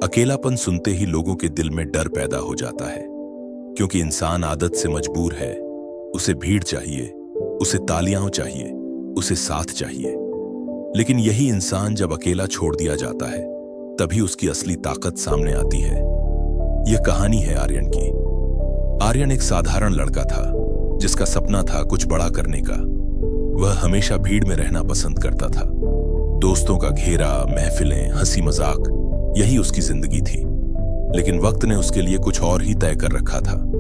अकेलापन सुनते ही लोगों के दिल में डर पैदा हो जाता है, क्योंकि इंसान आदत से मजबूर है। उसे भीड़ चाहिए, उसे तालियां चाहिए, उसे साथ चाहिए। लेकिन यही इंसान जब अकेला छोड़ दिया जाता है, तभी उसकी असली ताकत सामने आती है। यह कहानी है आर्यन की। आर्यन एक साधारण लड़का था, जिसका सपना था कुछ बड़ा करने का। वह हमेशा भीड़ में रहना पसंद करता था। दोस्तों का घेरा, महफिलें, हंसी मजाक, यही उसकी जिंदगी थी। लेकिन वक्त ने उसके लिए कुछ और ही तय कर रखा था।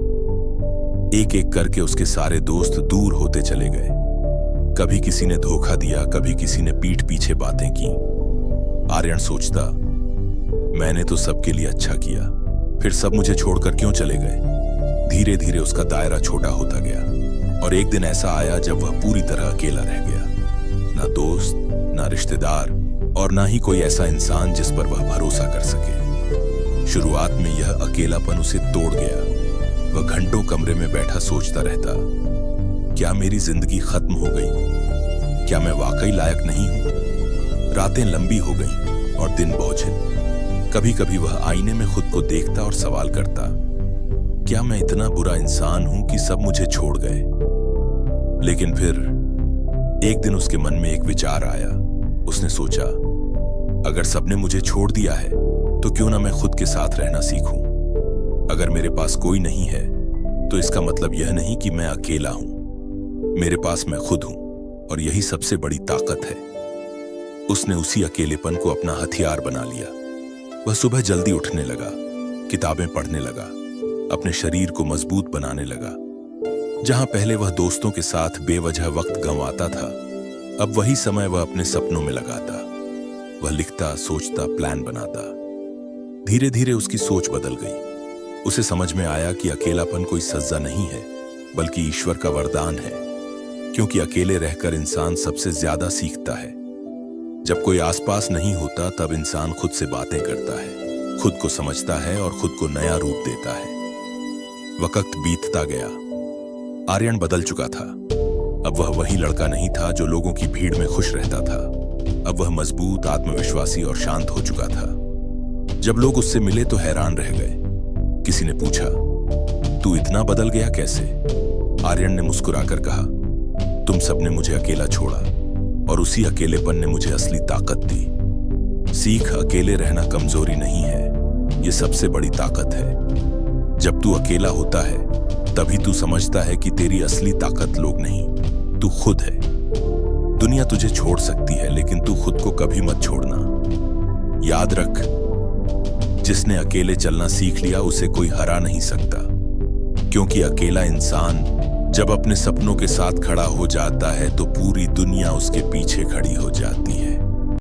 एक एक करके उसके सारे दोस्त दूर होते चले गए। कभी किसी ने धोखा दिया, कभी किसी ने पीठ पीछे बातें की। आर्यन सोचता, मैंने तो सबके लिए अच्छा किया, फिर सब मुझे छोड़कर क्यों चले गए। धीरे धीरे उसका दायरा छोटा होता गया, और एक दिन ऐसा आया जब वह पूरी तरह अकेला रह गया। ना दोस्त, ना रिश्तेदार, और ना ही कोई ऐसा इंसान जिस पर वह भरोसा कर सके। शुरुआत में यह अकेलापन उसे तोड़ गया। वह घंटों कमरे में बैठा सोचता रहता, क्या मेरी जिंदगी खत्म हो गई? क्या मैं वाकई लायक नहीं हूं? रातें लंबी हो गईं और दिन बोझिल। कभी कभी वह आईने में खुद को देखता और सवाल करता, क्या मैं इतना बुरा इंसान हूं कि सब मुझे छोड़ गए? लेकिन फिर एक दिन उसके मन में एक विचार आया। उसने सोचा, अगर सबने मुझे छोड़ दिया है, तो क्यों ना मैं खुद के साथ रहना सीखूं। अगर मेरे पास कोई नहीं है, तो इसका मतलब यह नहीं कि मैं अकेला हूं। मेरे पास मैं खुद हूं, और यही सबसे बड़ी ताकत है। उसने उसी अकेलेपन को अपना हथियार बना लिया। वह सुबह जल्दी उठने लगा, किताबें पढ़ने लगा, अपने शरीर को मजबूत बनाने लगा। जहां पहले वह दोस्तों के साथ बेवजह वक्त गंवाता था, अब वही समय वह अपने सपनों में लगाता। वह लिखता, सोचता, प्लान बनाता। धीरे धीरे उसकी सोच बदल गई। उसे समझ में आया कि अकेलापन कोई सजा नहीं है, बल्कि ईश्वर का वरदान है। क्योंकि अकेले रहकर इंसान सबसे ज्यादा सीखता है। जब कोई आसपास नहीं होता, तब इंसान खुद से बातें करता है, खुद को समझता है और खुद को नया रूप देता है। वक्त बीतता गया। आर्यन बदल चुका था। अब वह वही लड़का नहीं था जो लोगों की भीड़ में खुश रहता था। अब वह मजबूत, आत्मविश्वासी और शांत हो चुका था। जब लोग उससे मिले तो हैरान रह गए। किसी ने पूछा, तू इतना बदल गया कैसे? आर्यन ने मुस्कुराकर कहा, तुम सबने मुझे अकेला छोड़ा, और उसी अकेलेपन ने मुझे असली ताकत दी। सीख, अकेले रहना कमजोरी नहीं है, यह सबसे बड़ी ताकत है। जब तू अकेला होता है, तभी तू समझता है कि तेरी असली ताकत लोग नहीं, तू खुद है। दुनिया तुझे छोड़ सकती है, लेकिन तू खुद को कभी मत छोड़ना। याद रख, जिसने अकेले चलना सीख लिया, उसे कोई हरा नहीं सकता। क्योंकि अकेला इंसान जब अपने सपनों के साथ खड़ा हो जाता है, तो पूरी दुनिया उसके पीछे खड़ी हो जाती है।